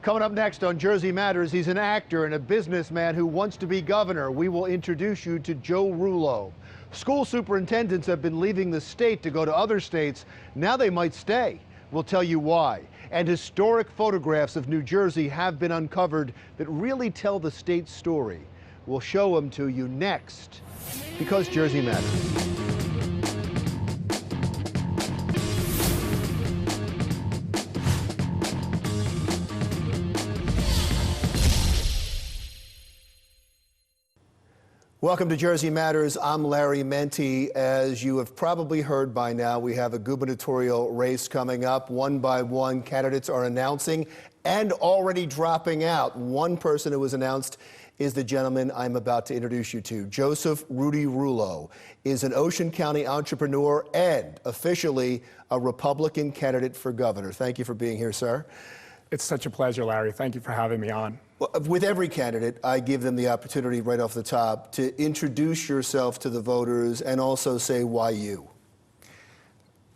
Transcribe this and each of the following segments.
Coming up next on Jersey Matters, he's an actor and a businessman who wants to be governor. We will introduce you to Joe Rullo. School superintendents have been leaving the state to go to other states. Now they might stay. We'll tell you why. And historic photographs of New Jersey have been uncovered that really tell the state's story. We'll show them to you next, because Jersey Matters. Welcome to Jersey Matters. I'm Larry Menti. As you have probably heard by now, we have a gubernatorial race coming up. One by one, candidates are announcing and already dropping out. One person who was announced is the gentleman I'm about to introduce you to. Joseph Rudy Rullo is an Ocean County entrepreneur and officially a Republican candidate for governor. Thank you for being here, sir. It's such a pleasure, Larry. Thank you for having me on. Well, with every candidate, I give them the opportunity right off the top to introduce yourself to the voters and also say why you.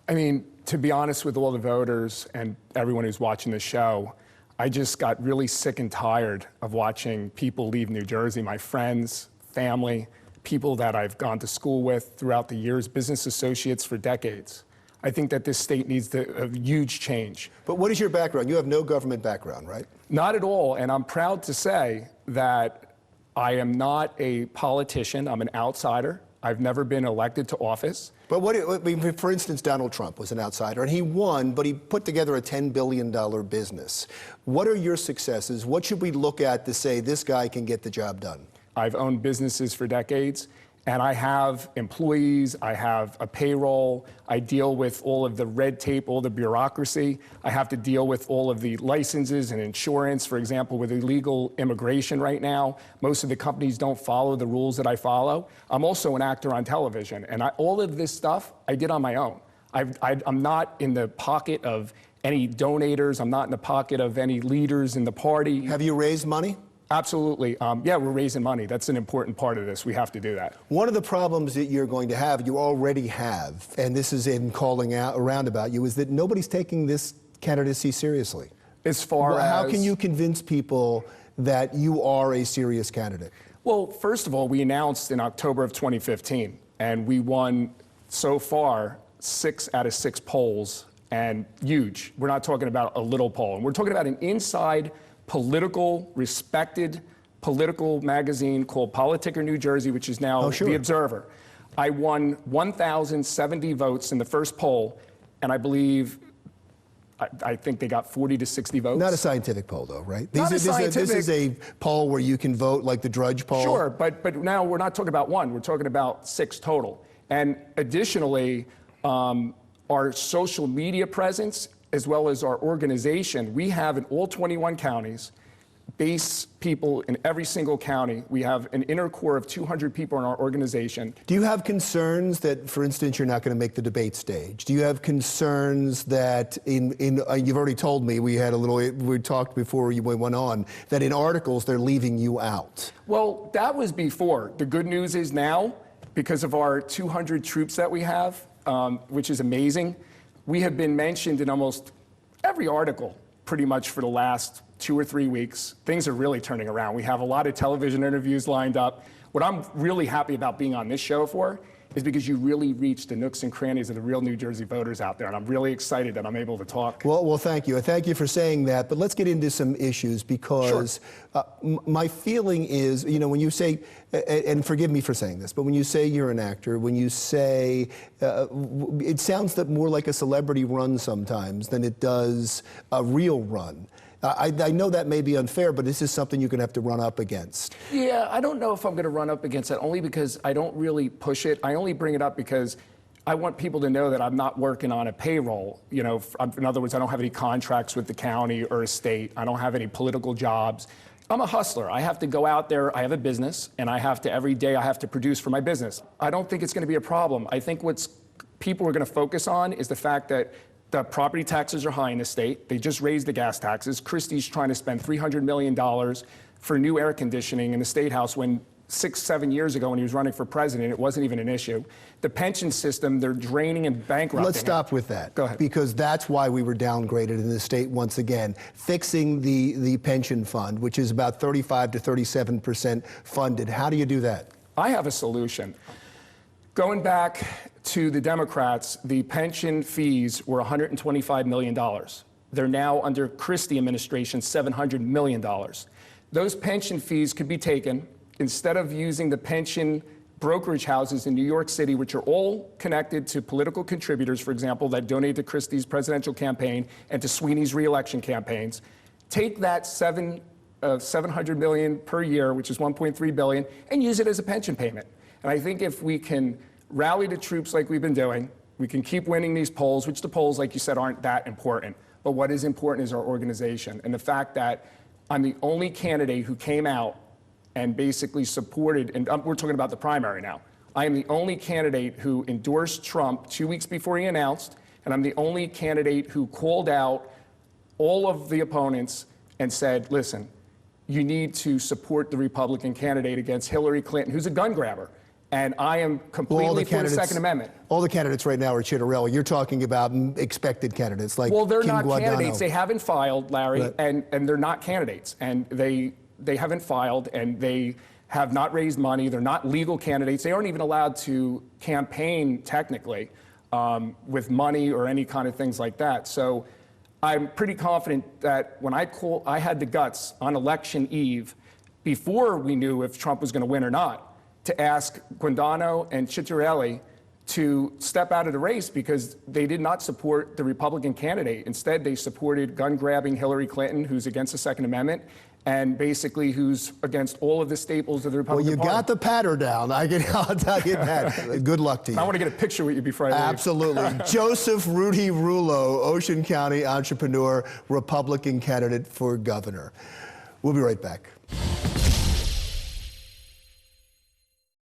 I mean, to be honest with all the voters and everyone who's watching the show, I just got really sick and tired of watching people leave New Jersey, my friends, family, people that I've gone to school with throughout the years, business associates for decades. I think that this state needs a huge change. But what is your background? You have no government background, right? Not at all, and I'm proud to say that I am not a politician. I'm an outsider. I've never been elected to office. But for instance, Donald Trump was an outsider, and he won, but he put together a $10 billion business. What are your successes? What should we look at to say this guy can get the job done? I've owned businesses for decades. And I have employees, I have a payroll, I deal with all of the red tape, all the bureaucracy. I have to deal with all of the licenses and insurance. For example, with illegal immigration right now, most of the companies don't follow the rules that I follow. I'm also an actor on television, and all of this stuff I did on my own. I'm not in the pocket of any donators. I'm not in the pocket of any leaders in the party. Have you raised money? Absolutely. Yeah, we're raising money. That's an important part of this. We have to do that. One of the problems that you're going to have, you already have, and this is in calling out around about you, is that nobody's taking this candidacy seriously. As far as... How can you convince people that you are a serious candidate? Well, first of all, we announced in October of 2015, and we won so far 6 out of 6 polls, and huge. We're not talking about a little poll. And we're talking about an inside political, respected political magazine called Politicker New Jersey, which is now The Observer. I won 1,070 votes in the first poll, and I believe, I think they got 40 to 60 votes. Not a scientific poll, though, right? Not a scientific. This is a poll where you can vote like the Drudge poll. Sure, but now we're not talking about one. We're talking about 6 total. And additionally, our social media presence, as well as our organization, we have in all 21 counties, base people in every single county. We have an inner core of 200 people in our organization. Do you have concerns that, for instance, you're not going to make the debate stage? Do you have concerns that you've already told me, we talked before we went on, that in articles they're leaving you out? Well, that was before. The good news is now, because of our 200 troops that we have, which is amazing, we have been mentioned in almost every article pretty much for the last 2 or 3 weeks. Things are really turning around. We have a lot of television interviews lined up. What I'm really happy about being on this show for is because you really reach the nooks and crannies of the real New Jersey voters out there, and I'm really excited that I'm able to talk. Well, thank you. Thank you for saying that, but let's get into some issues because my feeling is, you know, when you say, and forgive me for saying this, but when you say you're an actor, when you say, it sounds that more like a celebrity run sometimes than it does a real run. I know that may be unfair, but this is something you're going to have to run up against. Yeah, I don't know if I'm going to run up against that, only because I don't really push it. I only bring it up because I want people to know that I'm not working on a payroll. You know, in other words, I don't have any contracts with the county or a state. I don't have any political jobs. I'm a hustler. I have to go out there. I have a business, and I have to, every day, I have to produce for my business. I don't think it's going to be a problem. I think what's people are going to focus on is the fact that the property taxes are high in the state. They just raised the gas taxes. Christie's trying to spend $300 million for new air conditioning in the State House when 6, 7 years ago when he was running for president, it wasn't even an issue. The pension system, they're draining and bankrupting. Let's stop with that. Go ahead. Because that's why we were downgraded in the state once again. Fixing the pension fund, which is about 35 to 37% funded. How do you do that? I have a solution. Going back to the Democrats, the pension fees were $125 million. They're now, under Christie administration, $700 million. Those pension fees could be taken, instead of using the pension brokerage houses in New York City, which are all connected to political contributors, for example, that donate to Christie's presidential campaign and to Sweeney's reelection campaigns, take that $700 million per year, which is $1.3 billion, and use it as a pension payment. And I think if we can rally the troops like we've been doing, we can keep winning these polls, which the polls, like you said, aren't that important. But what is important is our organization and the fact that I'm the only candidate who came out and basically supported, and we're talking about the primary now. I am the only candidate who endorsed Trump 2 weeks before he announced, and I'm the only candidate who called out all of the opponents and said, listen, you need to support the Republican candidate against Hillary Clinton, who's a gun grabber. And I am completely for the Second Amendment. All the candidates right now are Chitterelli. You're talking about expected candidates like Well, they're Kim not Guadagno. candidates. They haven't filed, Larry, Right. and they're not candidates. And they haven't filed, and they have not raised money. They're not legal candidates. They aren't even allowed to campaign, technically, with money or any kind of things like that. So I'm pretty confident that when I had the guts on election eve, before we knew if Trump was going to win or not, to ask Guadagno and Chitterelli to step out of the race because they did not support the Republican candidate. Instead, they supported gun-grabbing Hillary Clinton, who's against the Second Amendment, and basically who's against all of the staples of the Republican Well, you Party. got the patter down. I'll tell you that. Good luck to you. I want to get a picture with you before I leave. Absolutely. Joseph Rudy Rullo, Ocean County entrepreneur, Republican candidate for governor. We'll be right back.